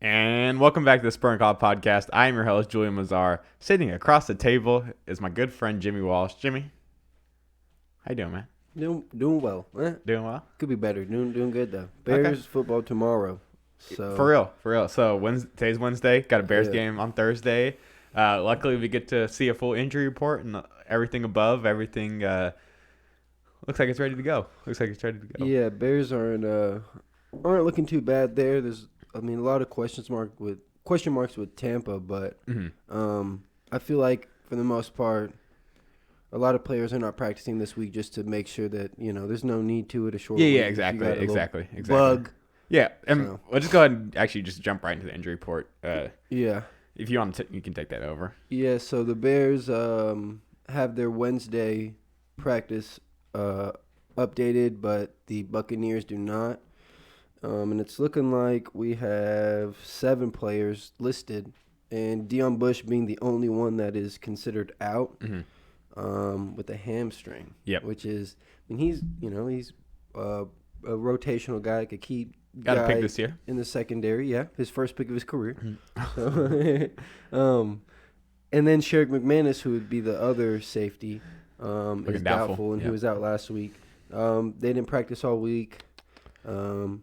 And welcome back to the Spur and Call podcast. I am your host, Julian Mazar. Sitting across the table is my good friend, Jimmy Walsh. Jimmy, how you doing, man? Doing well. Doing well? Could be better. Doing good, though. Bears football tomorrow. So For real. So today's Wednesday. Got a Bears game on Thursday. Luckily, we get to see a full injury report and everything above. Everything looks like it's ready to go. Yeah, Bears aren't looking too bad there. There's a lot of question marks with Tampa, but I feel like for the most part, a lot of players are not practicing this week just to make sure that there's no need to it. A short week. Yeah, exactly. Bug. Yeah, and we'll just go ahead and actually just jump right into the injury report. Yeah. If you want to, you can take that over. Yeah, so the Bears have their Wednesday practice updated, but the Buccaneers do not. And it's looking like we have 7 players listed, and Deion Bush being the only one that is considered out with a hamstring. Yep. Which is, he's a rotational guy, could keep. Got a pick this year in the secondary. Yeah, his first pick of his career. So, and then Sherrick McManus, who would be the other safety, is doubtful, and he was out last week. They didn't practice all week. The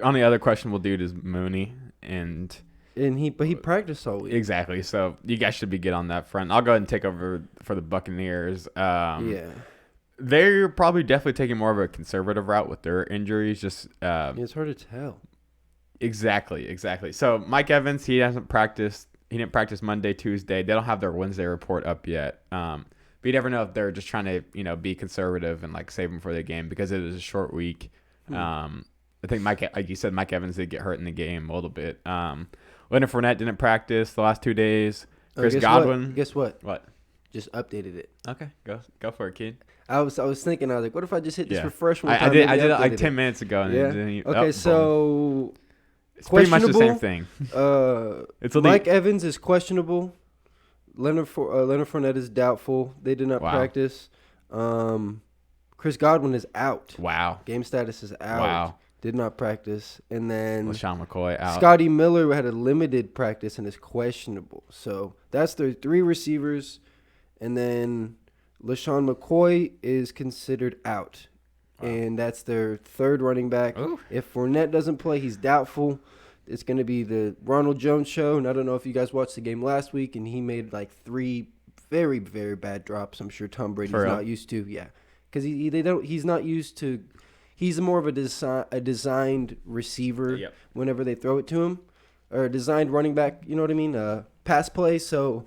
only other questionable dude is Mooney, and he practiced all week. Exactly. So you guys should be good on that front. I'll go ahead and take over for the Buccaneers. They're probably definitely taking more of a conservative route with their injuries. Just it's hard to tell. Exactly. So Mike Evans, he hasn't practiced. He didn't practice Monday, Tuesday. They don't have their Wednesday report up yet. But you never know if they're just trying to be conservative and save him for the game because it is a short week. I think like you said, Mike Evans did get hurt in the game a little bit. Leonard Fournette didn't practice the last 2 days. Chris Godwin. Guess what? What? Just updated it. Okay, go for it, kid. I was thinking, what if I just hit this refresh one time? I did it like 10 minutes ago. And so it's pretty much the same thing. Mike Evans is questionable. Leonard Fournette is doubtful. They did not practice. Chris Godwin is out. Wow. Game status is out. Wow. Did not practice. And then LaShawn McCoy out. Scotty Miller had a limited practice and is questionable. So that's their 3 receivers. And then LaShawn McCoy is considered out. Wow. And that's their 3rd running back. Ooh. If Fournette doesn't play, he's doubtful. It's going to be the Ronald Jones show. And I don't know if you guys watched the game last week, and he made 3 very, very bad drops. I'm sure Tom Brady's not used to. Yeah. Because he's not used to. He's more of a designed receiver whenever they throw it to him, or a designed running back. You know what I mean? Pass play. So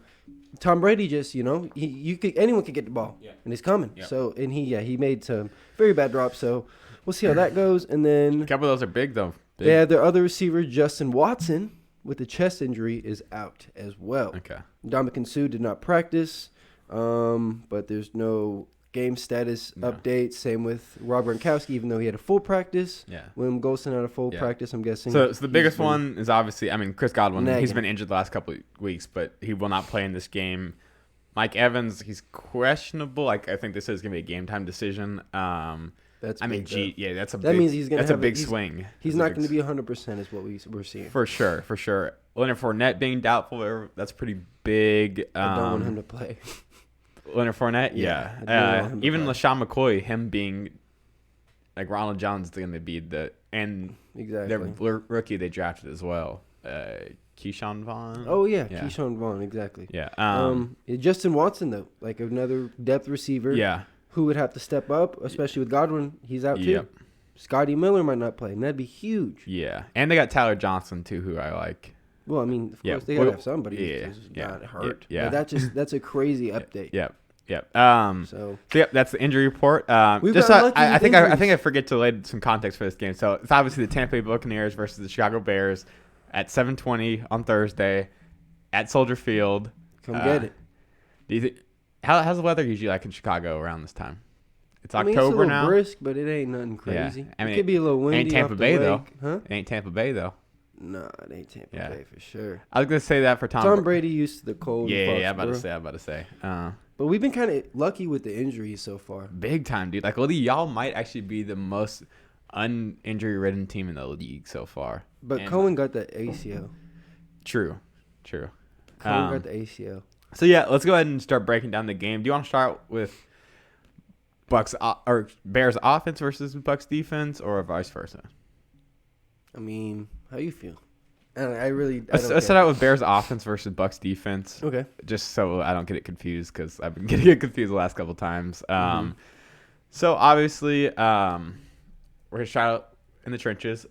Tom Brady just anyone could get the ball, and he's coming. Yep. So he made some very bad drops. So we'll see how that goes. And then a couple of those are big though. Yeah, their other receiver Justin Watson with a chest injury is out as well. Okay. Ndamukong Suh did not practice, but there's no game status update. Same with Rob Gronkowski, even though he had a full practice. Yeah. William Golson had a full practice, I'm guessing. So the biggest one is obviously, Chris Godwin. He's been injured the last couple of weeks, but he will not play in this game. Mike Evans, he's questionable. I think this is going to be a game time decision. That means he's going to have a big swing. He's not going to be 100% is what we're seeing. For sure. Leonard Fournette being doubtful, that's pretty big. I don't want him to play. Leonard Fournette, yeah. Even LaShawn McCoy, him being Ronald Jones is going to be their rookie they drafted as well. Keyshawn Vaughn. Oh yeah, Keyshawn Vaughn, exactly. Yeah. Justin Watson though, another depth receiver. Yeah. Who would have to step up, especially with Godwin. He's out too. Yep. Scotty Miller might not play, and that'd be huge. Yeah, and they got Tyler Johnson too, who I like. Well, of course, they gotta have somebody who's not hurt. Yeah. But that's a crazy update. Yep. So that's the injury report. I think I forget to lay some context for this game. So it's obviously the Tampa Bay Buccaneers versus the Chicago Bears at 7:20 on Thursday at Soldier Field. Come get it. Do you think how's the weather usually like in Chicago around this time? It's October it's a little now. Brisk, but it ain't nothing crazy. Yeah. It could be a little windy. Ain't Tampa Bay though. Huh? It ain't Tampa Bay though. No, it ain't Tampa Bay for sure. I was gonna say that for Tom Brady used to the cold. Yeah, I'm about to say. But we've been kind of lucky with the injuries so far. Big time, dude. Y'all might actually be the most uninjury-ridden team in the league so far. But And Cohen got the ACL. True. Cohen got the ACL. So yeah, let's go ahead and start breaking down the game. Do you want to start with or Bears offense versus Bucks defense, or vice versa? I mean, how you feel? I Let's start out with Bears offense versus Bucks defense. Okay. Just so I don't get it confused, because I've been getting it confused the last couple times. So obviously, we're gonna start out in the trenches.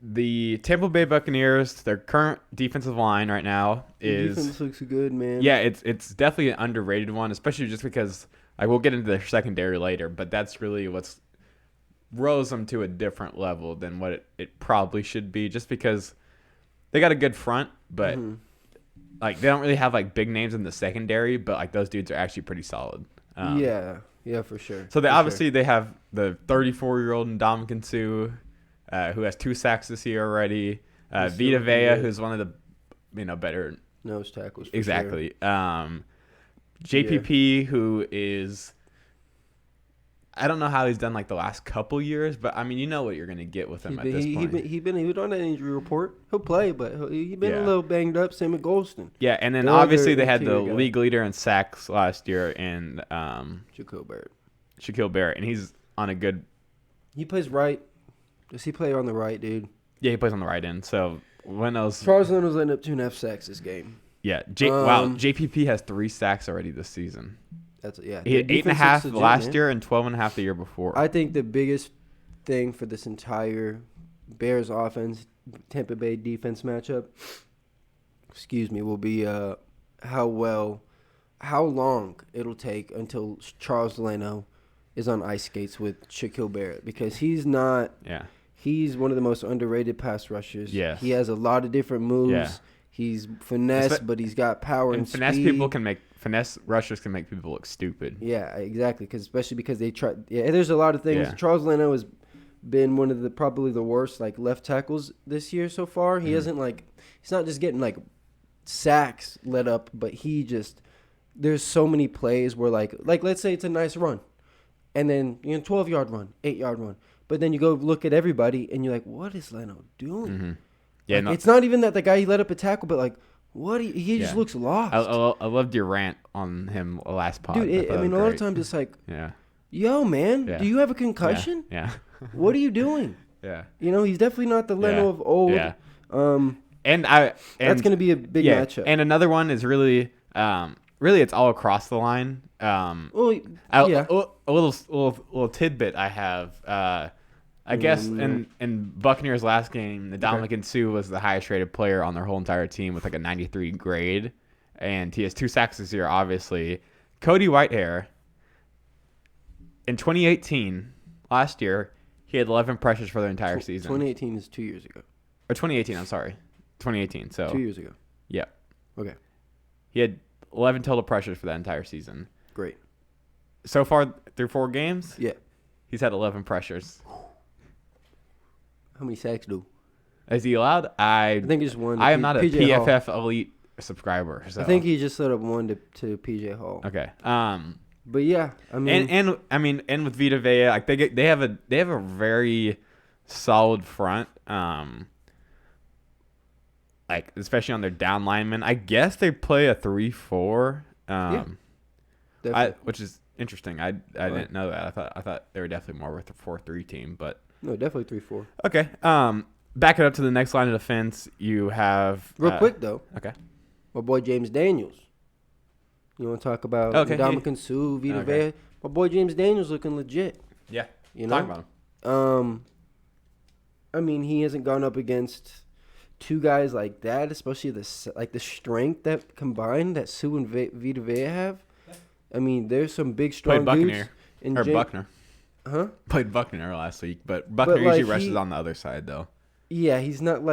The Tampa Bay Buccaneers, their current defensive line right now is defense looks good, man. Yeah, it's definitely an underrated one, especially just because we'll get into their secondary later, but that's really what's rose them to a different level than what it probably should be, just because they got a good front, but like they don't really have like big names in the secondary, but like those dudes are actually pretty solid. Yeah, for sure. So they have the 34-year-old Ndamukong Suh, who has 2 sacks this year already. Vita Vea, who's one of the better nose tackles. Exactly. Sure. JPP, who is, I don't know how he's done like the last couple years, but I mean, you know what you're gonna get with him at this point. He was on that injury report. He'll play, but he's been a little banged up. Same with Golston. Yeah, and then obviously they had the league leader in sacks last year in Shaquille Barrett, and he's on a good. He plays right. Does he play on the right, dude? Yeah, he plays on the right end. So when those Charles Leno was letting up 2.5 sacks this game. Yeah, wow, JPP has 3 sacks already this season. He had 8.5 last year and 12.5 the year before. I think the biggest thing for this entire Bears offense, Tampa Bay defense matchup, will be how long it'll take until Charles Leno is on ice skates with Shaquille Barrett, because he's not. Yeah. He's one of the most underrated pass rushers. Yeah. He has a lot of different moves. Yeah. He's finesse, but he's got power and finesse speed. Finesse rushers can make people look stupid. Yeah, exactly. Especially because they try. Yeah, there's a lot of things. Yeah. Charles Leno has been one of probably the worst left tackles this year so far. He hasn't he's not just getting sacks let up, but there's so many plays where let's say it's a nice run, and then 12-yard run, 8-yard run, but then you go look at everybody and you're like, what is Leno doing? Mm-hmm. Yeah, it's not even that the guy he let up a tackle, but what he just looks lost. I loved your rant on him last pod. Dude, a lot of times it's yo, man, do you have a concussion? Yeah. What are you doing? Yeah. He's definitely not the Leno of old. Yeah. And that's going to be a big matchup. And another one is really it's all across the line. A little tidbit I have. I guess in Buccaneers' last game, Ndamukong Suh was the highest rated player on their whole entire team with a 93 grade, and he has 2 sacks this year. Obviously, Cody Whitehair in 2018, last year, he had 11 pressures for the entire season. 2018 is 2 years ago. Or 2018, I'm sorry, 2018. So 2 years ago. Yeah. Okay. He had 11 total pressures for that entire season. Great. So far through 4 games, he's had 11 pressures. How many sacks do? Is he allowed? I think he just won. I am not a PFF Elite subscriber. So. I think he just set up one to PJ Hall. Okay. But yeah, I mean, and with Vita Vea, they have a very solid front. Especially on their down linemen. I guess they play a 3-4. Which is interesting. I didn't know that. I thought they were definitely more with a 4-3 team, but. No, definitely 3-4. Okay. Back it up to the next line of defense. You have real quick though. Okay. My boy James Daniels. You want to talk about Ndamukong Suh, Vita Vea? My boy James Daniels looking legit. Yeah. Talk about him. I mean, he hasn't gone up against 2 guys like that, especially the strength that combined that Suh and Vita Vea have. I mean, there's some big strong dudes. Buckner. Huh? Played Buckner last week, but Buckner usually rushes on the other side, though. Yeah, he's not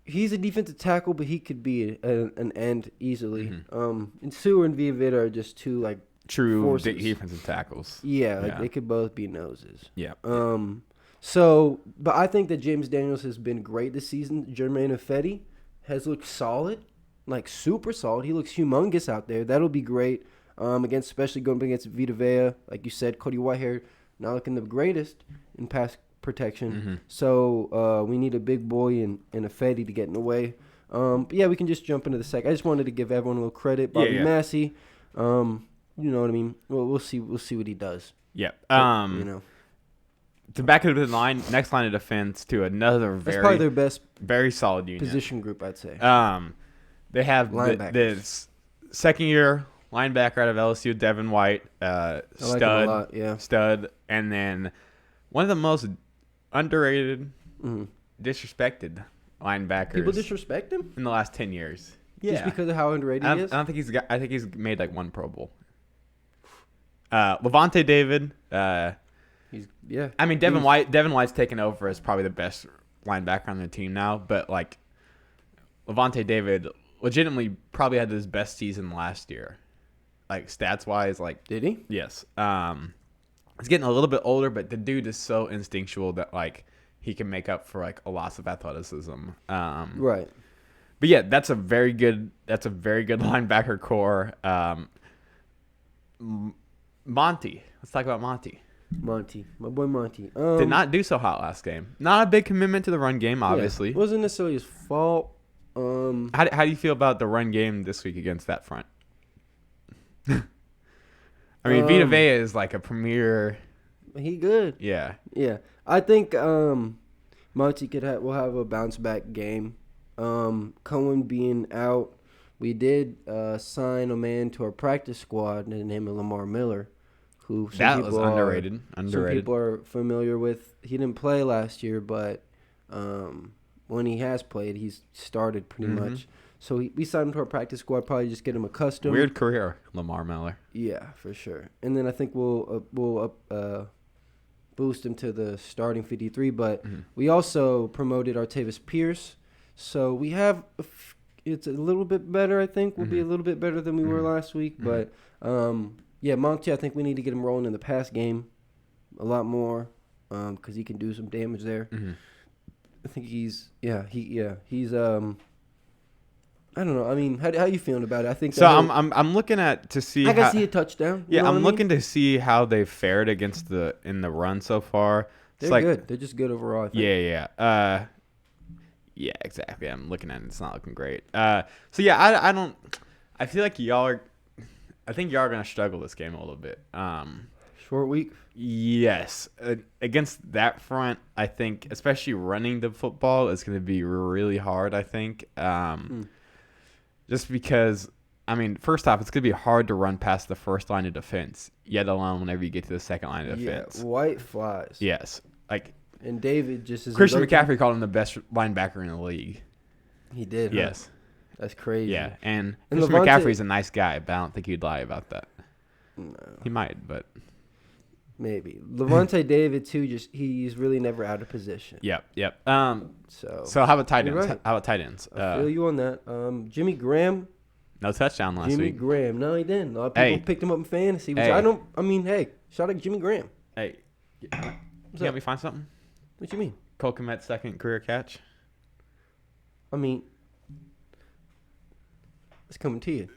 he's a defensive tackle, but he could be an end easily. Mm-hmm. And Suh and Vita are just 2 true defensive tackles. Yeah, they could both be noses. Yeah. But I think that James Daniels has been great this season. Jermaine Ifedi has looked solid, super solid. He looks humongous out there. That'll be great. Especially going against Vita Vea, like you said, Cody Whitehair. not looking the greatest in pass protection. Mm-hmm. So we need a big boy and a Fetty to get in the way. But yeah, we can just jump into the second. I just wanted to give everyone a little credit. Bobby Massey, you know what I mean. Well, we'll see what he does. Yeah. But, to back up the line, next line of defense to another that's probably their best very solid unit. Position group, I'd say. They have this second-year linebacker out of LSU, Devin White, stud, like him a lot, yeah. Stud, and then one of the most underrated, disrespected linebackers. People disrespect him in the last 10 years. Just because of how underrated he is. I think he's made like one Pro Bowl. Levante David. I mean, Devin White's taken over as probably the best linebacker on the team now, but like Levante David legitimately probably had his best season last year, like stats wise. Like, did he? Yes. He's getting a little bit older, but the dude is so instinctual that like he can make up for like a loss of athleticism. Right. But yeah, that's a very good linebacker core. Monty. Let's talk about Monty. My boy Monty. Did not do so hot last game. Not a big commitment to the run game, obviously. Yeah, wasn't necessarily his fault. How do you feel about the run game this week against that front? I mean, Vita Vea is like a premier. He good. Yeah. Yeah. I think Monty will have a bounce back game. Cohen being out, we did sign a man to our practice squad named Lamar Miller, who that was underrated. Some people are familiar with. He didn't play last year, but when he has played, he's started pretty much. So we signed him to our practice squad, probably just get him accustomed. Weird career, Lamar Miller. Yeah, for sure. And then I think we'll boost him to the starting 53. But we also promoted Artavis Pierce. So we have it's a little bit better, I think. We'll be a little bit better than we were last week. But, yeah, Monty, I think we need to get him rolling in the pass game a lot more because he can do some damage there. I think he's I don't know. I mean, how you feeling about it? I think so. I'm looking at to see. I can see a touchdown. Yeah, I'm looking to see how they've fared against in the run so far. They're good. They're just good overall. I think. Yeah. Yeah, exactly. I'm looking at it. It's not looking great. So yeah, I don't. I feel like I think y'all are gonna struggle this game a little bit. Short week. Yes, against that front, I think, especially running the football, is going to be really hard. I think. Just because, I mean, first off, it's going to be hard to run past the first line of defense, yet alone whenever you get to the second line of defense. Yeah, White flies. Yes. And David just is Christian McCaffrey called him the best linebacker in the league. He did. Yes. Huh? That's crazy. Yeah, and Christian McCaffrey's a nice guy, but I don't think he'd lie about that. No. He might, but maybe. Levante David too. He's really never out of position. Yep. So how about tight ends? Right. How about tight ends? I feel you on that. Jimmy Graham. No touchdown last week. Jimmy Graham. No, he didn't. A lot of people picked him up in fantasy, which I don't. I mean, hey, shout out Jimmy Graham. Hey, let me find something. What you mean? Cole Kmet's second career catch. I mean, it's coming to you.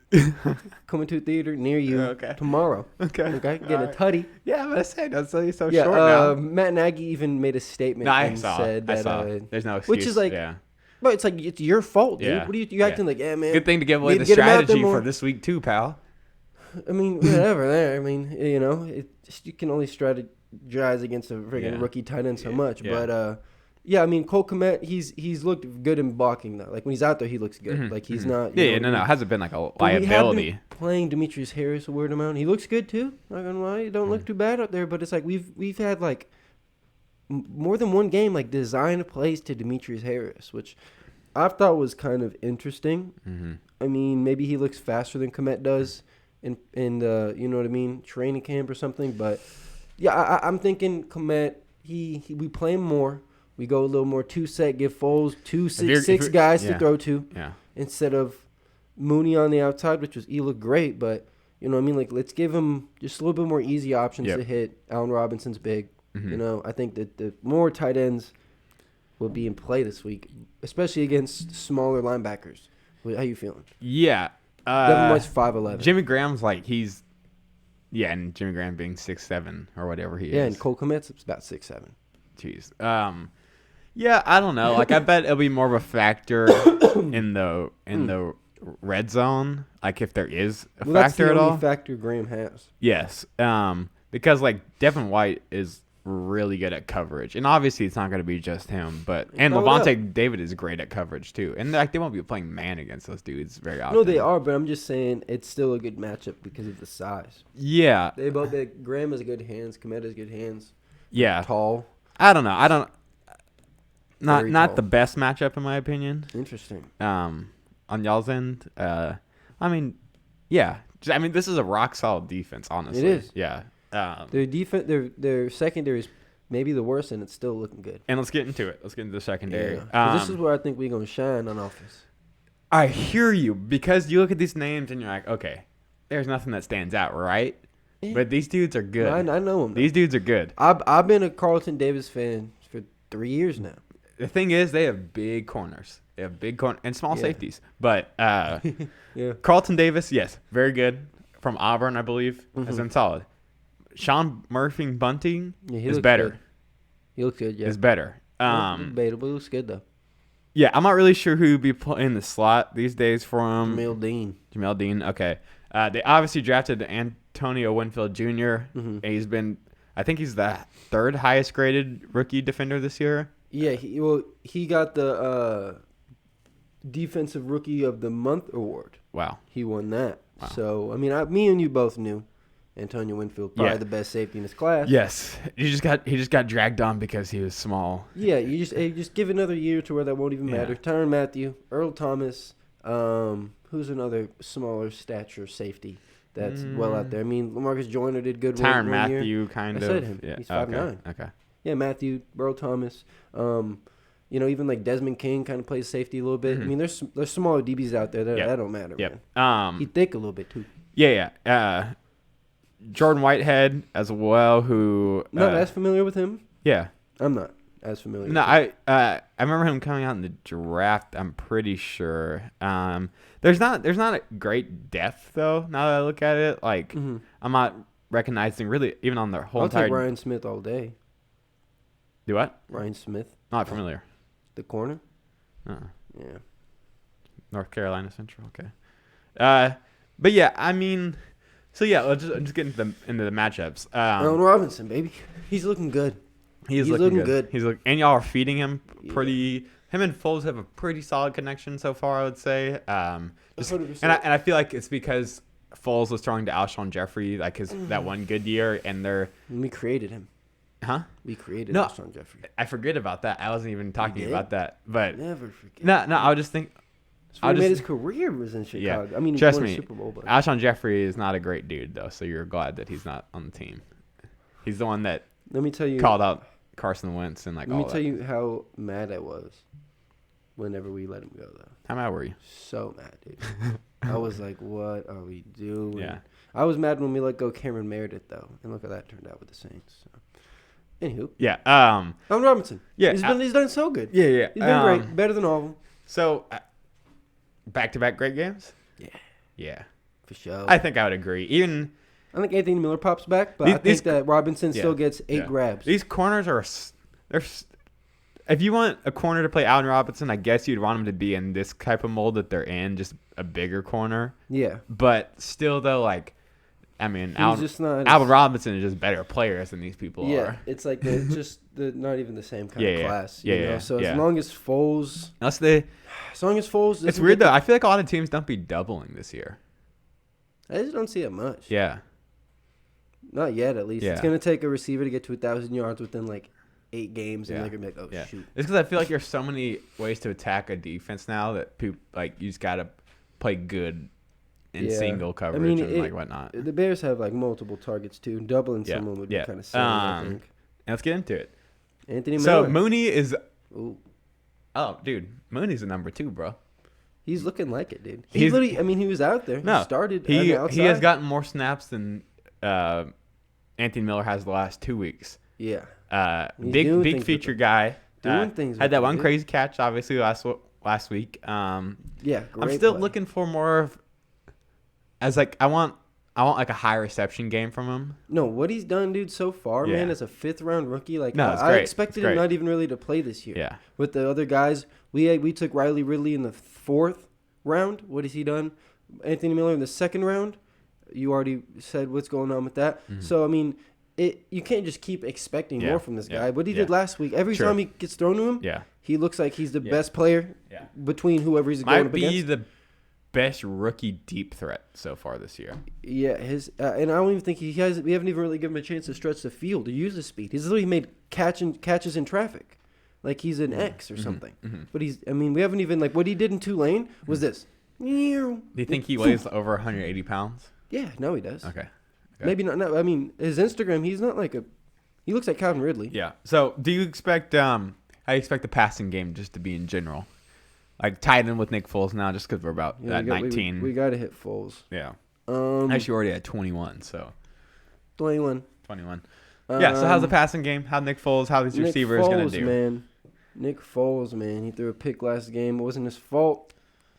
Coming to a theater near you tomorrow. Okay. Getting a tutty. Yeah, I'm going to say, that's so short now. Matt Nagy even made a statement said that. I saw. There's no excuse. Which is like, but it's like, it's your fault, dude. What are you acting like, yeah, man. Good thing to give away the strategy for this week, too, pal. I mean, whatever there. I mean, you can only strategize against a freaking rookie tight end so much. But, yeah, I mean, Cole Kmet, he's looked good in blocking, though. Like, when he's out there, he looks good. Like, he's not... No. It hasn't been, like, a liability. We have been playing Demetrius Harris a weird amount. He looks good, too. Not gonna lie. He don't look too bad out there. But it's like we've had, like, more than one game, like, designed plays to Demetrius Harris, which I thought was kind of interesting. I mean, maybe he looks faster than Kmet does in you know what I mean, training camp or something. But, yeah, I'm thinking Kmet, we play him more. We go a little more two-set, give Foles 6 guys to throw to instead of Mooney on the outside, which he looked great. But, you know what I mean? Like, let's give him just a little bit more easy options to hit. Allen Robinson's big. You know, I think that the more tight ends will be in play this week, especially against smaller linebackers. How you feeling? Yeah. Devin White's 5'11". Jimmy Graham's like, he's Yeah, and Jimmy Graham being 6'7" or whatever he is. Yeah, and Cole Kmet's about 6'7". Jeez. Yeah, I don't know. Like, I bet it'll be more of a factor in the red zone. Like, if there is a factor at all. That's the only factor Graham has. Yes. Because like Devin White is really good at coverage, and obviously it's not going to be just him, and Levante David is great at coverage too, and like they won't be playing man against those dudes very often. No, they are, but I'm just saying it's still a good matchup because of the size. Yeah, Graham has good hands, Kmet has good hands. Yeah, tall. I don't know. Not tall. The best matchup in my opinion. Interesting. On y'all's end, I mean, yeah. I mean, this is a rock solid defense. Honestly, it is. Yeah. Their defense, their secondary is maybe the worst, and it's still looking good. And let's get into it. Let's get into the secondary. Yeah. This is where I think we're gonna shine on offense. I hear you, because you look at these names and you're like, okay, there's nothing that stands out, right? Yeah. But these dudes are good. I know them. These dudes are good. I've been a Carlton Davis fan for 3 years now. The thing is, they have big corners. They have big corners and small safeties. But yeah. Carlton Davis, yes, very good. From Auburn, I believe, has been solid. Sean Murphy-Bunting is better. Good. He looks good, yeah. Is better. Debatable. He looks good, though. Yeah, I'm not really sure who would be playing the slot these days for him. Jamel Dean, okay. They obviously drafted Antonio Winfield Jr. Mm-hmm. I think he's the third highest graded rookie defender this year. Yeah, he got the Defensive Rookie of the Month award. Wow. He won that. Wow. So, I mean, me and you both knew Antonio Winfield, probably the best safety in his class. Yes. He just got dragged on because he was small. Yeah, you just give another year to where that won't even matter. Tyrann Mathieu, Earl Thomas, who's another smaller stature safety that's well out there. I mean, LaMarcus Joyner did good Tyrann one Mathieu year. kind of. I said him. Yeah. He's 5'9". Okay. Yeah, Mathieu, Earl Thomas. Even like Desmond King kind of plays safety a little bit. I mean, there's smaller DBs out there that don't matter, man. He thick a little bit too. Yeah. Jordan Whitehead as well, who not as familiar with him. Yeah, I'm not as familiar. No, I remember him coming out in the draft. I'm pretty sure. There's not a great depth though. Now that I look at it, like I'm not recognizing really even on the whole I'll entire. take Ryan Smith all day. Do what? Ryan Smith. Not familiar. The corner. Yeah. North Carolina Central. Okay. But yeah, I mean, so yeah, let's just get into the matchups. Allen Robinson, baby, he's looking good. He's looking good. And y'all are feeding him pretty. Him and Foles have a pretty solid connection so far, I would say. And I feel like it's because Foles was throwing to Alshon Jeffrey like that one good year, and we created him. Huh? We created Alshon Jeffrey. I forget about that. I wasn't even talking about that. But never forget. No, I would just think. He made his career was in Chicago. Yeah. I mean, he trust won me, a Super Bowl. But Alshon Jeffrey is not a great dude, though, so you're glad that he's not on the team. He's the one that called out Carson Wentz and like all that. Let me tell you how mad I was whenever we let him go, though. How mad were you? So mad, dude. I was like, what are we doing? Yeah. I was mad when we let go Cameron Meredith, though. And look how that turned out with the Saints. So. Anywho. Yeah. Allen Robinson. Yeah. He's done so good. Yeah. He's been great. Better than all of them. So, back-to-back great games? Yeah. For sure. I think I would agree. I think Anthony Miller pops back, but I think that Robinson still gets 8 grabs. These corners are if you want a corner to play Allen Robinson, I guess you'd want him to be in this type of mold that they're in, just a bigger corner. Yeah. But still, though, like, I mean, Allen Robinson is just better players than these people are. Yeah, it's like they're not even the same kind of class. Yeah. So as long as Foles, it's weird though. I feel like a lot of teams don't be doubling this year. I just don't see it much. Yeah. Not yet, at least. Yeah. It's gonna take a receiver to get to 1,000 yards within like 8 games, and they're gonna be like, shoot. It's because I feel like there's so many ways to attack a defense now that people like you just gotta play good in single coverage and like whatnot. The Bears have like multiple targets too. Doubling someone would be kind of silly, I think. Let's get into it. Anthony Miller. So Mooney is. Ooh. Oh, dude, Mooney's a number 2, bro. He's looking like it, dude. He was out there. No, he started. He has gotten more snaps than Anthony Miller has the last 2 weeks. Yeah. Big feature guy. Doing things. Had that one crazy catch, obviously last week. Great. I'm still looking for more of. As like I want I want like a high reception game from him. No, what he's done, dude, so far, man, as a 5th-round rookie, like No, it's I great. expected him not even really to play this year. Yeah. With the other guys, we took Riley Ridley in the 4th round. What has he done? Anthony Miller in the 2nd round. You already said what's going on with that. Mm-hmm. So I mean, you can't just keep expecting more from this guy. What he did last week, every time he gets thrown to him, he looks like he's the best player between whoever he's going up against. Might be the best rookie deep threat so far this year. Yeah, and I don't even think we haven't even really given him a chance to stretch the field to use his speed. He's literally made catches in traffic, like he's an X or something. Mm-hmm. But we haven't even what he did in Tulane was this. Do you think he weighs over 180 pounds? Yeah, no, he does. Okay. Maybe not. No, I mean, his Instagram, he's not he looks like Calvin Ridley. Yeah. So, do you expect how do you expect the passing game just to be in general? Like tied in with Nick Foles now, just because we're about 19. We got to hit Foles. Yeah. Actually, already at 21. So 21. Yeah. So how's the passing game? How Nick Foles? How these receivers gonna do? Nick Foles, man, he threw a pick last game. It wasn't his fault.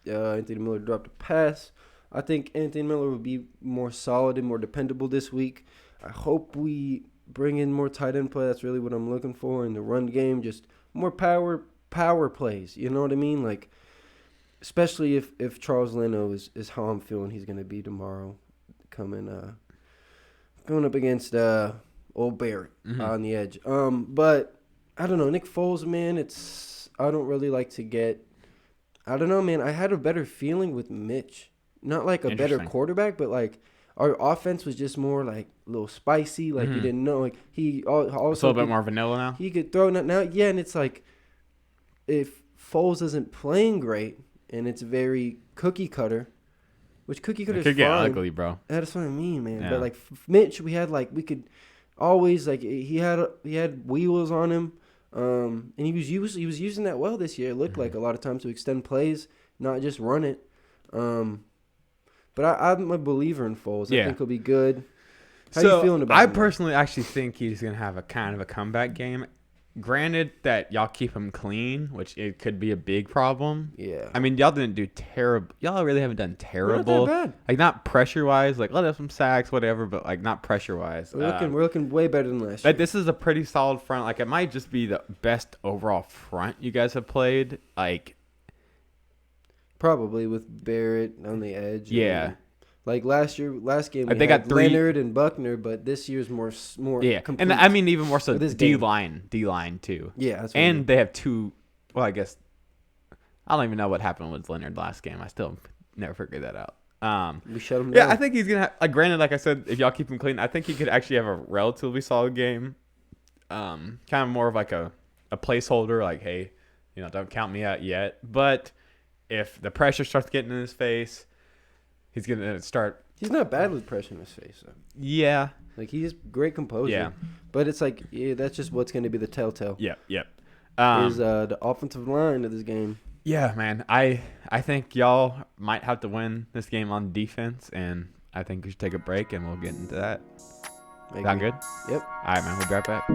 Anthony Miller dropped a pass. I think Anthony Miller will be more solid and more dependable this week. I hope we bring in more tight end play. That's really what I'm looking for in the run game. Just more power plays. You know what I mean? Like, especially if Charles Leno is how I'm feeling he's going to be tomorrow, going up against old Barrett on the edge. But I don't know, Nick Foles, man. I don't really like to get. I don't know, man. I had a better feeling with Mitch. Not like a better quarterback, but our offense was just more a little spicy. You didn't know. He also it's a little bit more vanilla now. He could throw now, and it's if Foles isn't playing great and it's very cookie cutter, which cookie cutter could get ugly, bro. That's what I mean, man. Yeah. But Mitch, we had we could always he had wheels on him, and he was using that well this year. It looked like a lot of times to extend plays, not just run it. But I'm a believer in Foles. I think he'll be good. How you feeling about him? I personally actually think he's going to have a kind of a comeback game. Granted that y'all keep him clean, which it could be a big problem. Yeah. I mean, y'all didn't do terrible. Y'all really haven't done terrible. We're not that bad. Not pressure-wise. Let us have some sacks, whatever, but not pressure-wise. We're looking way better than last year. This is a pretty solid front. It might just be the best overall front you guys have played. Probably with Barrett on the edge. Yeah. Last game, they got Leonard and Buckner, but this year's more yeah. complete. And I mean even more so D-line too. Yeah, that's and they have two. Well, I guess I don't even know what happened with Leonard last game. I still never figured that out. We shut him down. Yeah, I think he's gonna. Granted, like I said, if y'all keep him clean, I think he could actually have a relatively solid game. Kind of more of a placeholder. Hey, don't count me out yet. But if the pressure starts getting in his face, he's going to start. He's not bad with pressure in his face, though. Yeah. He has great composure. Yeah. But it's that's just what's going to be the telltale. Yep. Is the offensive line of this game. Yeah, man. I think y'all might have to win this game on defense, and I think we should take a break, and we'll get into that. Sound good? Yep. All right, man. We'll be right back.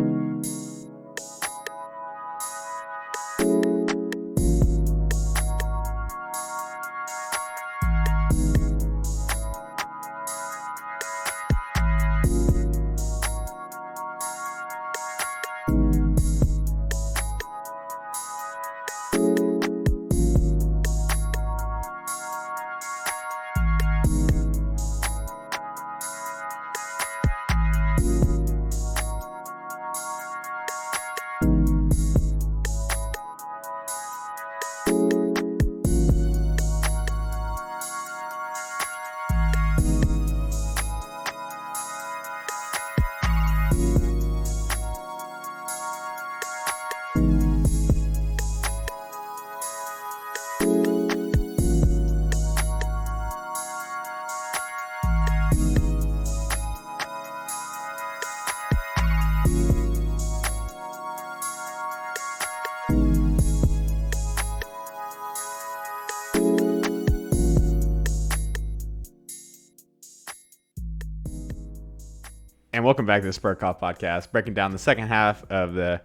And welcome back to the Spur Call Podcast, breaking down the second half of the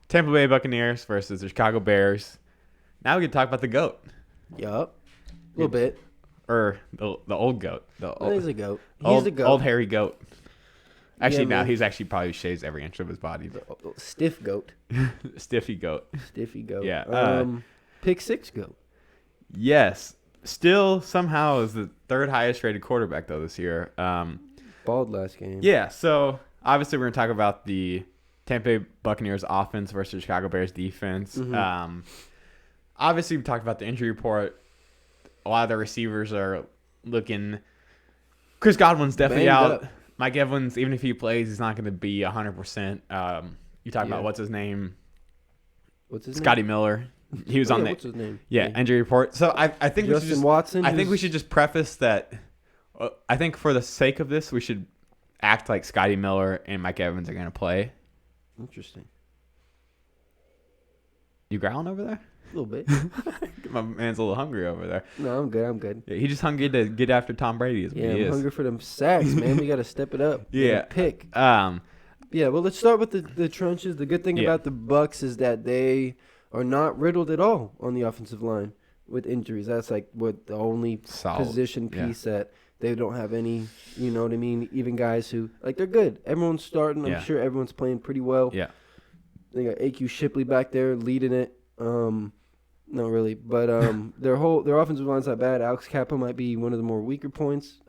Tampa Bay Buccaneers versus the Chicago Bears. Now we can talk about the GOAT. Yup. A little bit. or the old goat. He's a goat. He's a goat. Old hairy goat. Actually, Yeah, no, he's actually probably shaves every inch of his body. Stiff goat. Stiffy goat. Stiffy goat. Yeah. Pick six goat. Yes. Still somehow is the third highest rated quarterback though this year. Balled last game. Yeah. So obviously we're gonna talk about the Tampa Bay Buccaneers offense versus Chicago Bears defense. Mm-hmm. Obviously we talked about the injury report. A lot of the receivers are looking. Chris Godwin's definitely Banged out. up. Mike Evans, even if he plays, he's not going to be 100%. You talk about what's his name? Scotty Miller. He was on the what's his name? injury report. So I think Justin Watson. I think we should just preface that. I think for the sake of this, we should act like Scotty Miller and Mike Evans are going to play. Interesting. You growling over there? A little bit. My man's a little hungry over there. No, I'm good. I'm good. Yeah, he just hungry to get after Tom Brady. Is what Yeah, he I'm is. hungry for them sacks, man. We got to step it up. Yeah. Pick. Yeah, well, let's start with the trenches. The good thing about the Bucs is that they are not riddled at all on the offensive line with injuries. That's like what the only position piece that they don't have any, you know what I mean? Even guys who, like, they're good. Everyone's starting. I'm sure everyone's playing pretty well. Yeah. They got A.Q. Shipley back there leading it. Not really, but their offensive line's not bad. Alex Kappa might be one of the more weaker points,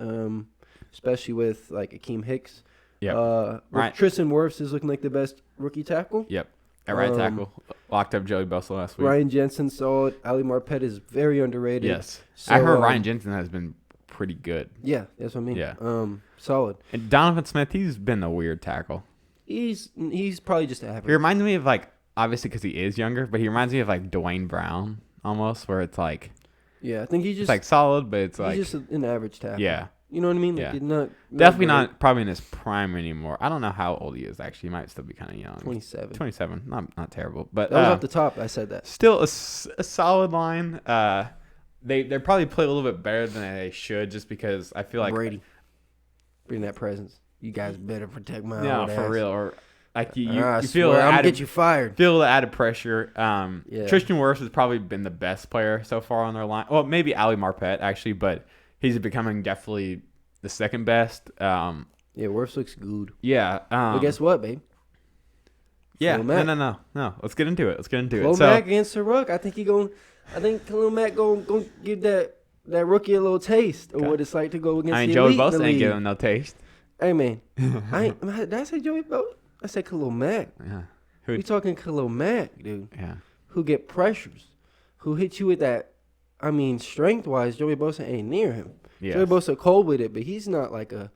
especially with like Akeem Hicks. Yeah, right. Tristan Wirfs is looking like the best rookie tackle. Yep, at right tackle, locked up Joey Bosa last week. Ryan Jensen solid. Ali Marpet is very underrated. Yes, so, I heard Ryan Jensen has been pretty good. Yeah, that's what I mean. Yeah, solid. And Donovan Smith, he's been a weird tackle. He's probably just average. He reminds me of like. Obviously, because he is younger, but he reminds me of like Dwayne Brown almost, where it's like, I think it's like solid, but it's like he's just an average tackle. Yeah, you know what I mean? Like definitely not probably in his prime anymore. I don't know how old he is actually. He might still be kind of young. 27, not terrible, but that was off the top. I said that. Still a solid line. They probably play a little bit better than they should, just because I feel like Brady bring that presence. You guys better protect my old for ass. real. Or like you I feel swear, I'm gonna get you fired. Feel the added pressure. Tristan Wirfs has probably been the best player so far on their line. Well, maybe Ali Marpet actually, but he's becoming definitely the second best. Wirfs looks good. Yeah. But guess what, babe? Yeah. No. Let's get into it. Khalil Mack against Saruk. I think Khalil Mack gonna give that rookie a little taste of what it's like to go against. Joey Bosa ain't giving him no taste. Hey man, did I say Joey Bosa? I said Khalil Mack. Yeah. We talking Khalil Mack, dude. Yeah. Who get pressures? Who hit you with that? I mean, strength-wise, Joey Bosa ain't near him. Yes. Joey Bosa cold with it, but he's not like a.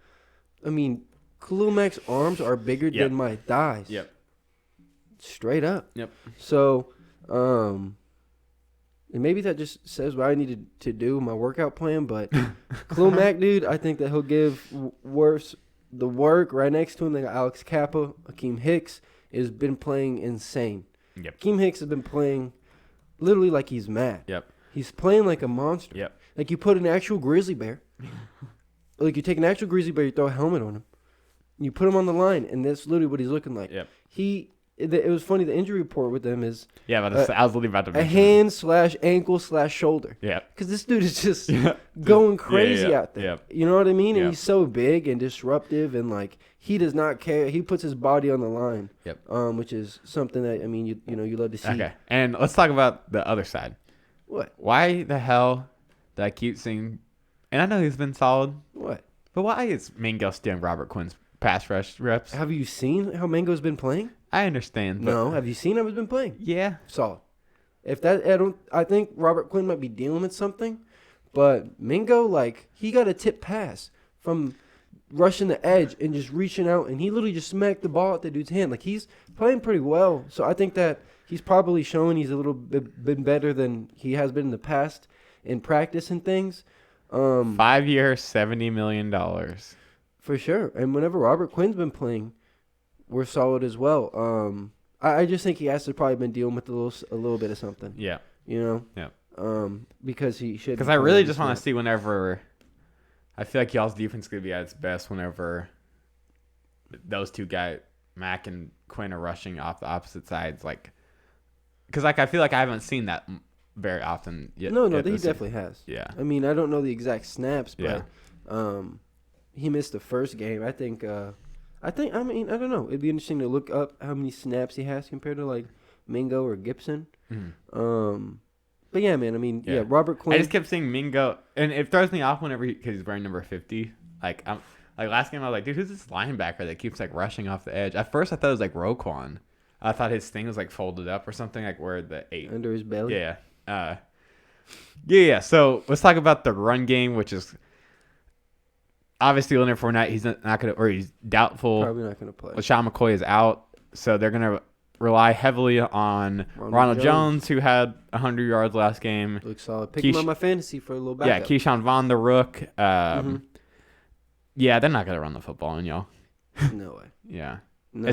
I mean, Khalil Mack's arms are bigger than my thighs. Yep. Straight up. Yep. So, and maybe that just says what I needed to do in my workout plan. But Khalil Mack, dude, I think that he'll give Wirfs the work. Right next to him, they got Alex Kappa. Akeem Hicks has been playing insane. Yep. Akeem Hicks has been playing literally like he's mad. Yep. He's playing like a monster. Yep. Like you put an actual grizzly bear. Like you take an actual grizzly bear, you throw a helmet on him. You put him on the line, and that's literally what he's looking like. Yep. It was funny. The injury report with him is I was literally about to mention a hand / ankle / shoulder. Yeah. Because this dude is just going crazy out there. Yep. You know what I mean? And he's so big and disruptive, and like he does not care. He puts his body on the line. Yep. Which is something that I mean you love to see. Okay. And let's talk about the other side. What? Why the hell did I keep seeing? And I know he's been solid. What? But why is Mingo stealing Robert Quinn's pass rush reps? Have you seen how Mango's been playing? I understand. But No. Have you seen how he's been playing? Yeah. Solid. I think Robert Quinn might be dealing with something, but Mingo, like, he got a tip pass from rushing the edge and just reaching out, and he literally just smacked the ball at the dude's hand. Like, he's playing pretty well. So I think that he's probably showing he's a little bit better than he has been in the past in practice and things. 5 years, $70 million. For sure. And whenever Robert Quinn's been playing, we're solid as well. I just think he has to probably been dealing with a little bit of something. Yeah. You know? Yeah. Because he should. Because I really just want to see whenever. I feel like y'all's defense is going to be at its best whenever those two guys, Mac and Quinn, are rushing off the opposite sides. Like, because like I feel like I haven't seen that very often. Yet, No, he definitely has. Yeah. I mean, I don't know the exact snaps, but Yeah. he missed the first game. I mean, I don't know. It'd be interesting to look up how many snaps he has compared to like Mingo or Gibson. But yeah, man. I mean, yeah, Robert Quinn. I just kept seeing Mingo, and it throws me off whenever because he's wearing number 50. Like last game, I was like, dude, who's this linebacker that keeps like rushing off the edge? At first, I thought it was like Roquan. I thought his thing was like folded up or something, like where the 8 under his belly. Yeah. Yeah. So let's talk about the run game, which is obviously Leonard Fournette. He's not gonna, or he's doubtful. Probably not gonna play. LaShawn McCoy is out, so they're gonna rely heavily on Ronald Jones, who had 100 yards last game. Looks solid. Pick him on my fantasy for a little backup. Yeah, Keyshawn Vaughn, the rook. Yeah, they're not gonna run the football on y'all. No way. Yeah. No.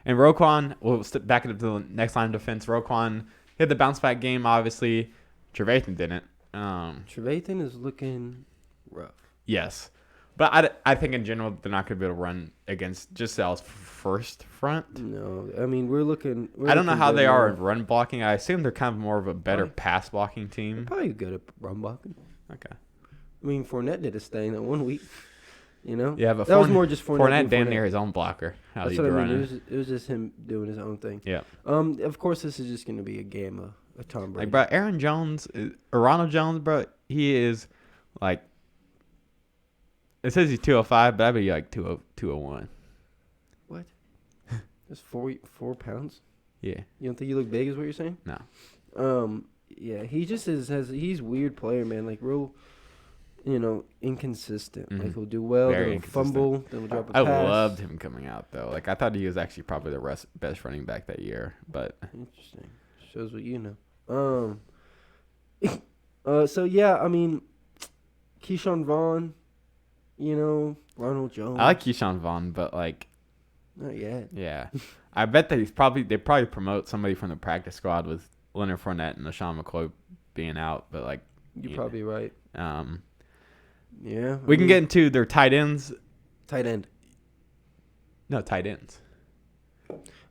And Roquan, we'll back it up to the next line of defense. Roquan hit the bounce back game, obviously. Trevathan didn't. Trevathan is looking rough. Yes. But I think in general, they're not going to be able to run against Giselle's first front. No. I mean, I don't know how they are in run blocking. I assume they're kind of more of a better pass blocking They're team. probably good at run blocking. Okay. I mean, Fournette did his thing that 1 week. You know? Yeah, but that was more just Fournette damn near his own blocker. That's what I mean. It was just him doing his own thing. Yeah. Of course, this is just going to be a game of Tom Brady. Like, bro, Aaron Jones, or Ronald Jones, bro, he is like, it says he's 205, but I'd be like 201. What? That's 4 pounds? Yeah. You don't think you look big is what you're saying? No. Yeah, he just he's a weird player, man. Like, real, inconsistent. Like, he'll do well, then he'll fumble, then he'll drop a pass. I loved him coming out, though. Like, I thought he was actually probably the best running back that year, but. Interesting. Shows what you know. So, yeah, I mean, Keyshawn Vaughn, Ronald Jones. I like Keyshawn Vaughn, but, like. Not yet. Yeah. I bet that they probably promote somebody from the practice squad with Leonard Fournette and LaShawn McCoy being out, but, like. You're probably right. Yeah. We can get into their tight ends. Tight end. No, tight ends.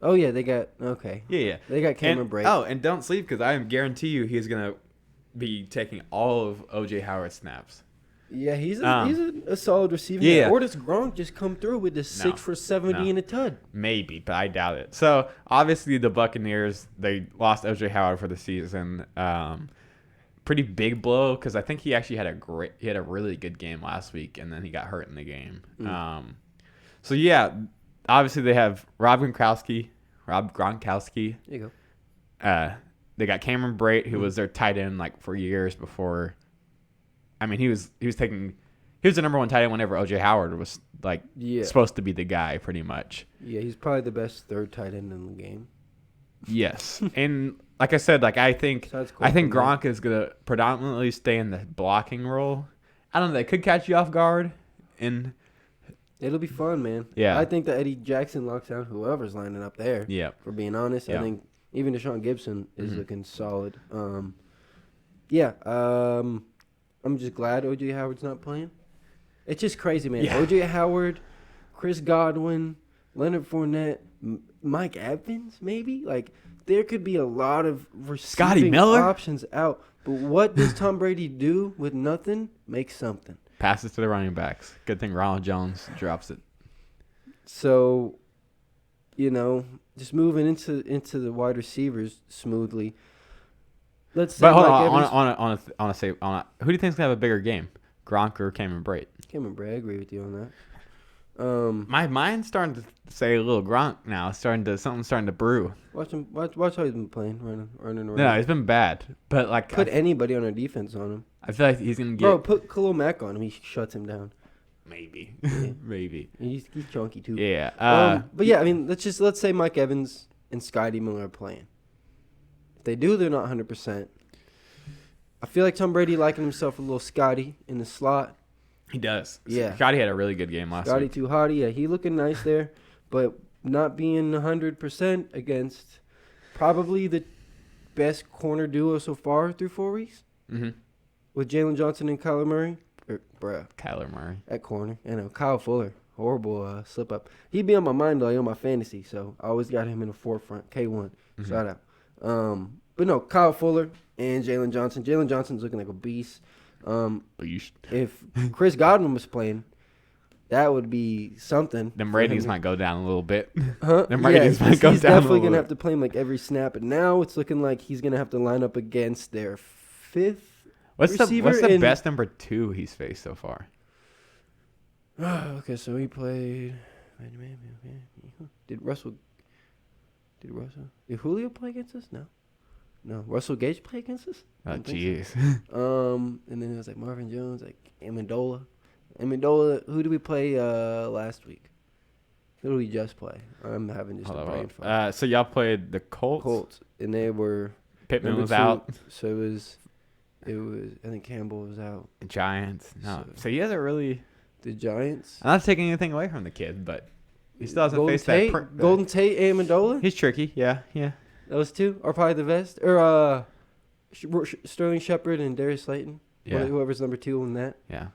Oh, yeah, they got – okay. Yeah. They got Cameron Brate. Oh, and don't sleep because I guarantee you he's going to be taking all of O.J. Howard's snaps. Yeah, he's a solid receiver. Yeah. Or does Gronk just come through with the 6 for 70 and a tud? Maybe, but I doubt it. So, obviously, the Buccaneers, they lost O.J. Howard for the season. Pretty big blow because I think he actually had a really good game last week, and then he got hurt in the game. So, yeah, obviously they have Rob Gronkowski. There you go. They got Cameron Brate, who was their tight end like for years before. I mean, he was the number one tight end whenever O.J. Howard was like supposed to be the guy, pretty much. Yeah, he's probably the best third tight end in the game. Yes, and like I said, like I think Gronk is gonna predominantly stay in the blocking role. I don't know. They could catch you off guard, and it'll be fun, man. Yeah, I think that Eddie Jackson locks down whoever's lining up there. Yeah, for being honest, I think even Deshaun Gibson is looking solid. I'm just glad O.J. Howard's not playing. It's just crazy, man. Yeah. O.J. Howard, Chris Godwin, Leonard Fournette, Mike Evans, maybe? Like, there could be a lot of receiving options out. But what does Tom Brady do with nothing? Make something. Passes to the running backs. Good thing Ronald Jones drops it. So, just moving into the wide receivers smoothly. Let's say but hold on, who do you think's gonna have a bigger game, Gronk or Cameron Brate? Cameron Brate, I agree with you on that. My mind's starting to say a little Gronk now. Something's starting to brew. Watch him. Watch how he's been playing, running around. No, he's been bad. But like, put anybody on our defense on him. I feel like he's gonna get. Bro, put Khalil Mack on him. He shuts him down. Maybe, Yeah. maybe. He's chunky too. Yeah. But yeah, I mean, let's say Mike Evans and Scotty Miller are playing. If they do, they're not 100%. I feel like Tom Brady liking himself a little Scotty in the slot. He does. Yeah. Scotty had a really good game last Scotty week. too hotty. Yeah, he looking nice there, but not being 100% against probably the best corner duo so far through 4 weeks. Mm-hmm. With Jalen Johnson and Kyler Murray. Kyler Murray. At corner. I know. Kyle Fuller. Horrible slip up. He'd be on my mind, though, on my fantasy, so I always got him in the forefront. K1. Mm-hmm. Shout out. But no, Kyle Fuller and Jalen Johnson. Jalen Johnson's looking like a beast. If Chris Godwin was playing, that would be something. Them ratings might go down a little bit. Huh? Them ratings might go down. He's definitely going to have to play him like every snap. And now it's looking like he's going to have to line up against their fifth receiver. What's the best number 2 he's faced so far? Okay, so he played. Did Julio play against us? No. Russell Gage play against us? Oh, jeez. And then it was like Marvin Jones, like Amendola. Who did we play last week? Who did we just play? I'm having just a brain fart. So y'all played the Colts? And they were. Pittman was out. So it was. I think Campbell was out. The Giants. No. So you guys are really. The Giants. I'm not taking anything away from the kid, but he still hasn't faced that. Golden Tate, Amendola. He's tricky. Yeah. Those two are probably the best. Or Sterling Shepard and Darius Slayton. Yeah. Whoever's number 2 in that. Yeah.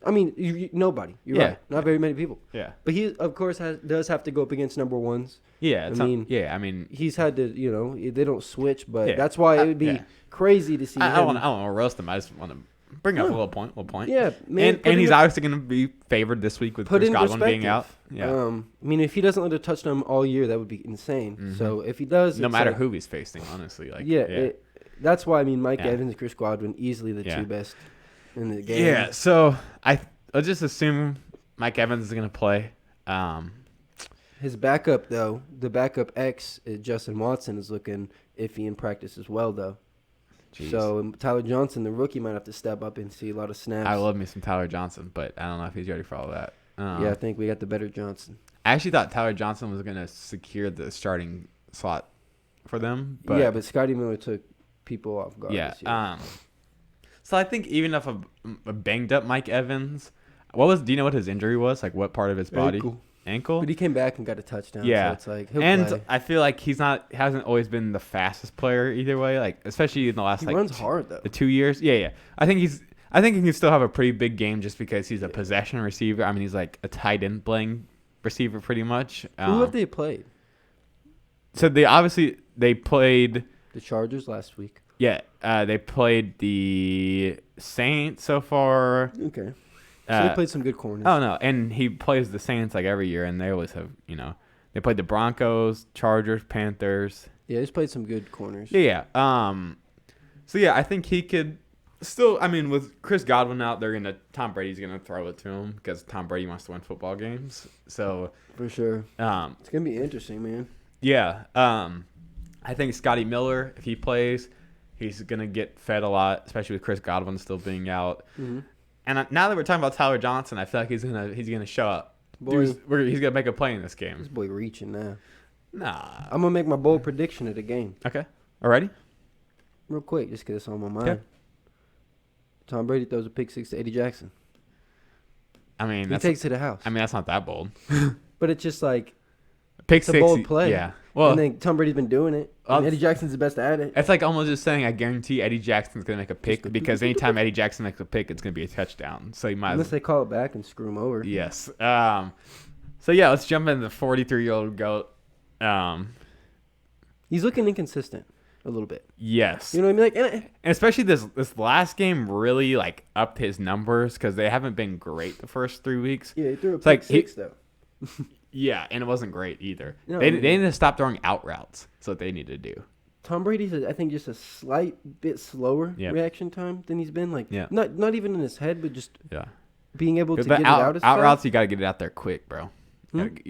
I mean, nobody. You're right. Not very many people. Yeah. But he, of course, does have to go up against number 1s. Yeah. I mean, he's had to, they don't switch, but that's why it would be crazy to see him. I don't want to roast him. I just want to bring up a little point. Yeah, man. And he's obviously going to be favored this week with Chris Godwin being out. Yeah. I mean, if he doesn't let a touchdown all year, that would be insane. Mm-hmm. So if he does, no matter who he's facing, honestly, that's why Mike Evans and Chris Godwin easily the 2 best in the game. Yeah. So I'll just assume Mike Evans is going to play. His backup, though, the backup X, Justin Watson, is looking iffy in practice as well, though. Jeez. So Tyler Johnson, the rookie, might have to step up and see a lot of snaps. I love me some Tyler Johnson, but I don't know if he's ready for all that. I think we got the better Johnson. I actually thought Tyler Johnson was going to secure the starting slot for them. But Scotty Miller took people off guard. Yeah. So I think even if a banged up Mike Evans, do you know what his injury was? Like what part of his body? Ankle. But he came back and got a touchdown. Yeah. So it's like he'll play. I feel like hasn't always been the fastest player either way. Like especially in the last he runs hard though. The 2 years. Yeah. I think he can still have a pretty big game just because he's a possession receiver. I mean, he's like a tight end playing receiver pretty much. Who have they played? So they played the Chargers last week. Yeah, they played the Saints so far. Okay. So they played some good corners. Oh, no. And he plays the Saints like every year, and they always have, they played the Broncos, Chargers, Panthers. Yeah, he's played some good corners. Yeah. So, I think he could still, with Chris Godwin out, Tom Brady's going to throw it to him because Tom Brady wants to win football games. So for sure. It's going to be interesting, man. Yeah. I think Scotty Miller, if he plays, he's going to get fed a lot, especially with Chris Godwin still being out. Mm-hmm. And now that we're talking about Tyler Johnson, I feel like he's gonna show up. He's gonna make a play in this game. This boy reaching now. Nah. I'm gonna make my bold prediction of the game. Okay. Alrighty. Real quick, just because it's on my mind. Okay. Tom Brady throws a pick 6 to Eddie Jackson. He takes it to the house. That's not that bold. But it's just like pick 6. A bold play. Yeah. Well, and then Tom Brady's been doing it. And Eddie Jackson's the best at it. It's like almost just saying I guarantee Eddie Jackson's going to make a pick because anytime Eddie Jackson makes a pick, it's going to be a touchdown. So you might unless they call it back and screw him over. Yes. Let's jump into the 43-year-old GOAT. He's looking inconsistent a little bit. Yes. You know what I mean? And especially this last game really upped his numbers because they haven't been great the first 3 weeks. Yeah, he threw a pick 6 though. Yeah, and it wasn't great either. No, they need to stop throwing out routes. That's what they need to do. Tom Brady's, I think, just a slight bit slower reaction time than he's been. Not even in his head, but just being able to get it out as fast. Out routes, you got to get it out there quick, bro.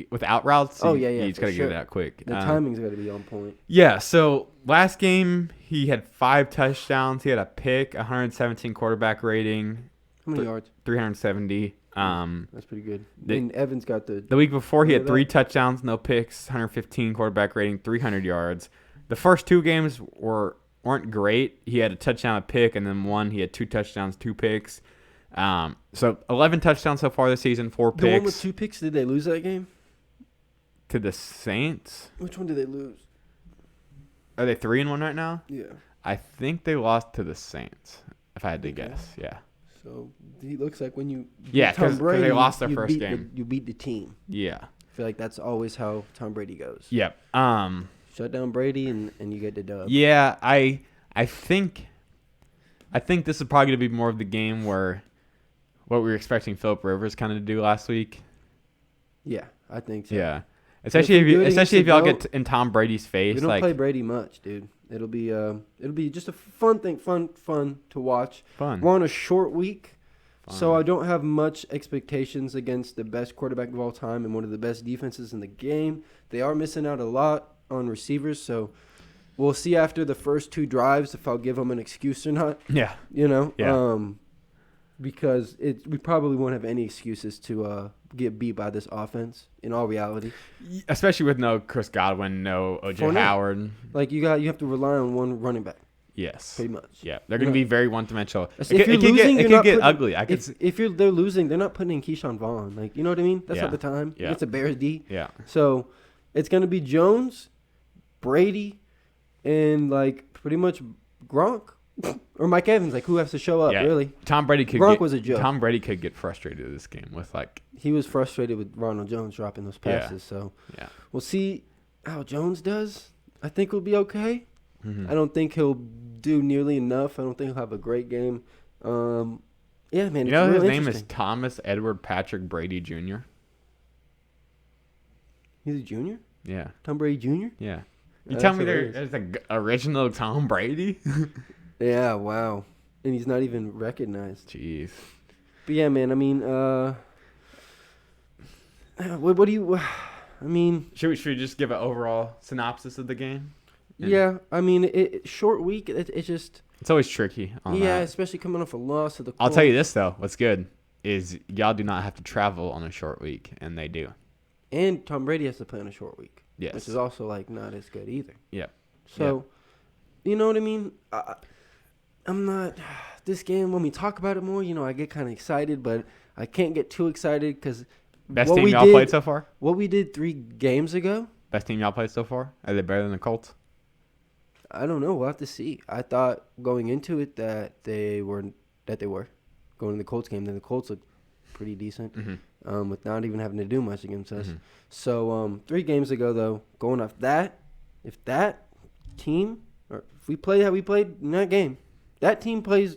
With out routes, you just got to get it out quick. The timing's got to be on point. Yeah, so last game, he had 5 touchdowns. He had a pick, 117 quarterback rating. How many yards? 370. That's pretty good. Evans got the week before he had 3 touchdowns, no picks, 115 quarterback rating, 300 yards. The first 2 games weren't great. He had a touchdown, a pick, and then one he had 2 touchdowns, 2 picks. So 11 touchdowns so far this season, 4 picks. The one with 2 picks, did they lose that game? To the Saints. Which one did they lose? Are they 3-1 right now? Yeah. I think they lost to the Saints, if I had to guess. Yeah. So he looks like when you because they lost their first game. You beat the team. Yeah. I feel like that's always how Tom Brady goes. Yep. Shut down Brady and you get the dub. Yeah, I think this is probably going to be more of the game where what we were expecting Phillip Rivers kind of to do last week. Yeah, I think so. Yeah. Especially if y'all get in Tom Brady's face. We don't play Brady much, dude. It'll be just a fun thing, fun to watch. Fun. We're on a short week, Fun. so I don't have much expectations against the best quarterback of all time and one of the best defenses in the game. They are missing out a lot on receivers, so we'll see after the first 2 drives if I'll give them an excuse or not. Yeah. Yeah. Because we probably won't have any excuses to get beat by this offense in all reality. Especially with no Chris Godwin, no O.J. Howard. Like you have to rely on one running back. Yes. Pretty much. Yeah. They're going to be very one-dimensional. If you're losing, it could get ugly. If they're losing, they're not putting in Keyshawn Vaughn. Like, you know what I mean? That's not the time. Yeah. It's a Bears D. Yeah. So it's going to be Jones, Brady, and like pretty much Gronk. Or Mike Evans, like who has to show up, really? Tom Brady could Gronk was a joke. Tom Brady could get frustrated this game with he was frustrated with Ronald Jones dropping those passes. So we'll see how Jones does. I think he'll be okay. Mm-hmm. I don't think he'll do nearly enough. I don't think he'll have a great game. Yeah, man. You know his name is Thomas Edward Patrick Brady Jr. He's a junior? Yeah. Tom Brady Jr.? Yeah. You tell me there's an original Tom Brady? Yeah, wow. And he's not even recognized. Jeez. But yeah, man, I mean, what do you, I mean. Should we just give an overall synopsis of the game? Yeah, I mean, short week, it just. It's always tricky on that. Especially coming off a loss to the Colts. I'll tell you this, though. What's good is y'all do not have to travel on a short week, and they do. And Tom Brady has to play on a short week. Yes. Which is also, like, not as good either. Yep. So, you know what I mean? I'm not – this game, when we talk about it more, I get kind of excited, but I can't get too excited because – Best team y'all played so far? What we did 3 games ago. Best team y'all played so far? Are they better than the Colts? I don't know. We'll have to see. I thought going into it that they were going to the Colts game. Then the Colts looked pretty decent with not even having to do much against us. Mm-hmm. So 3 games ago, though, going off that, if that team or if we play how we played in that game, that team plays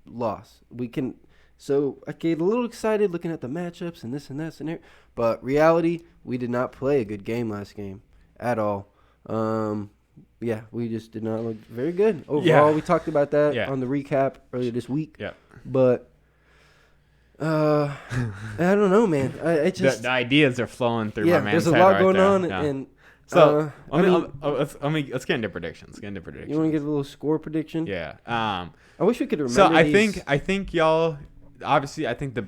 loss. We can. So I get a little excited looking at the matchups and this and that and there. But reality, we did not play a good game last game at all. Yeah, we just did not look very good overall. We talked about that on the recap earlier this week. Yeah, but I don't know, man. It just the ideas are flowing through my man's head. There's a lot going on, and so let's get into predictions. You want to get a little score prediction? Yeah. I wish we could remember. So I think y'all. Obviously, I think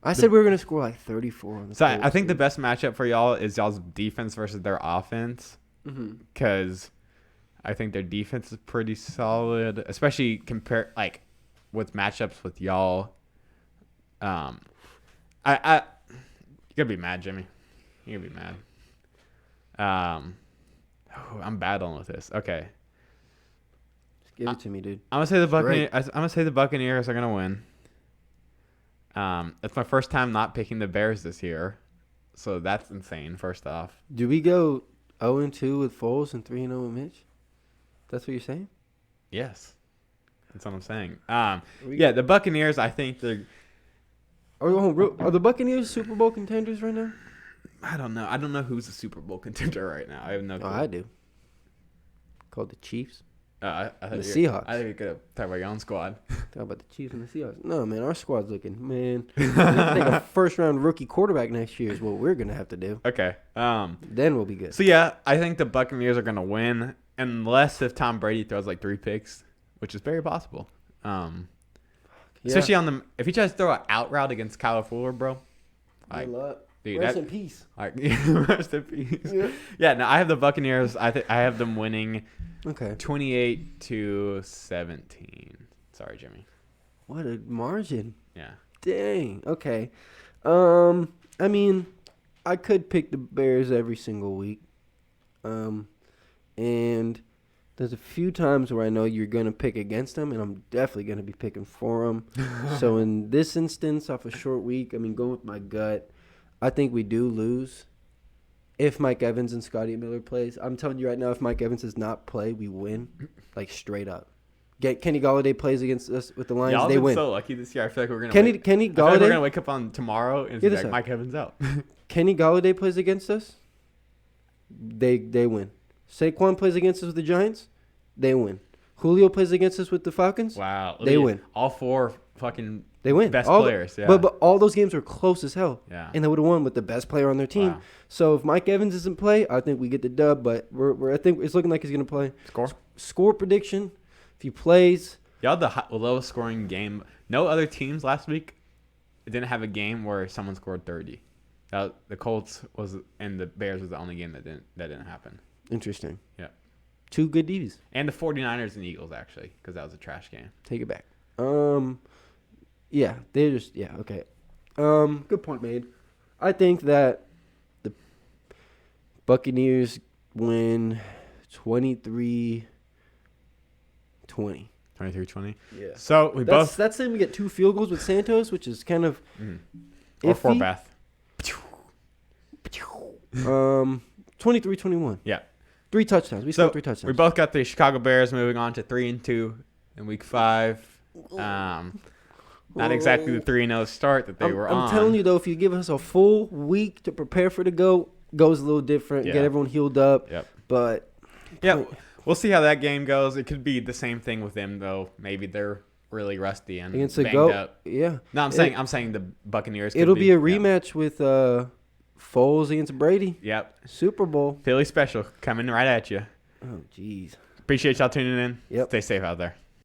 I said we were gonna score like 34 on the So I think the best matchup for y'all is y'all's defense versus their offense, because I think their defense is pretty solid, especially with matchups with y'all. You gotta be mad, Jimmy. You gotta be mad. I'm battling with this. Okay. Just give it to me, dude. I'm gonna say the Buccaneers. I'm gonna say the Buccaneers are gonna win. It's my first time not picking the Bears this year, so that's insane. First off, do we go 0-2 with Foles and 3-0 with Mitch? That's what you're saying? Yes, that's what I'm saying. The Buccaneers. I think they're. Are the Buccaneers Super Bowl contenders right now? I don't know. I don't know who's a Super Bowl contender right now. I have no clue. I do. Called the Chiefs. The Seahawks. I think you could talk about your own squad. Talk about the Chiefs and the Seahawks. No, man, our squad's looking, man. I think a first-round rookie quarterback next year is what we're going to have to do. Okay. Then we'll be good. So, yeah, I think the Buccaneers are going to win, unless if Tom Brady throws like 3 picks, which is very possible. Especially if he tries to throw an out route against Kyle Fuller, bro. Good luck. Dude, rest in peace. Rest in peace. Yeah, no, I have the Buccaneers. I have them winning 28-17. Sorry, Jimmy. What a margin. Yeah. Dang. Okay. I mean, I could pick the Bears every single week. And there's a few times where I know you're going to pick against them, and I'm definitely going to be picking for them. So in this instance, off a short week, I mean, go with my gut. I think we do lose. if Mike Evans and Scotty Miller plays. I'm telling you right now, if Mike Evans does not play, we win, like straight up. Get Kenny Golladay plays against us with the Lions, Y'all they been win. so lucky this year. I feel like we're gonna Kenny I feel like we're Golladay. gonna wake up on tomorrow and it's like Mike Evans out. Kenny Golladay plays against us, they win. Saquon plays against us with the Giants, they win. Julio plays against us with the Falcons. Wow, they win. All 4 fucking they win. best all players. Yeah, but all those games were close as hell. Yeah, and they would have won with the best player on their team. Wow. So if Mike Evans doesn't play, I think we get the dub. But I think it's looking like he's gonna play. Score prediction: if he plays, y'all the lowest scoring game. No other teams last week didn't have a game where someone scored 30. The Colts and the Bears was the only game that didn't happen. Interesting. Yeah. 2 good Ds. And the 49ers and Eagles, actually, because that was a trash game. Take it back. Yeah, they're just, yeah, okay. Good point made. I think that the Buccaneers win 23-20. 23-20? Yeah. So That's saying we get 2 field goals with Santos, which is kind of or iffy. Beth. 23-21. Yeah. 3 touchdowns. We scored 3 touchdowns. We both got the Chicago Bears moving on to 3-2 in week 5. Not exactly the 3-0 start that they were on. I'm telling you, though, if you give us a full week to prepare for the goes a little different, get everyone healed up. Yep. But yeah, we'll see how that game goes. It could be the same thing with them, though. Maybe they're really rusty and against the banged GOAT. up. Yeah. No, I'm saying the Buccaneers. It'll be a rematch with Foles against Brady. Yep. Super Bowl. Philly special coming right at you. Oh, jeez. Appreciate y'all tuning in. Yep. Stay safe out there.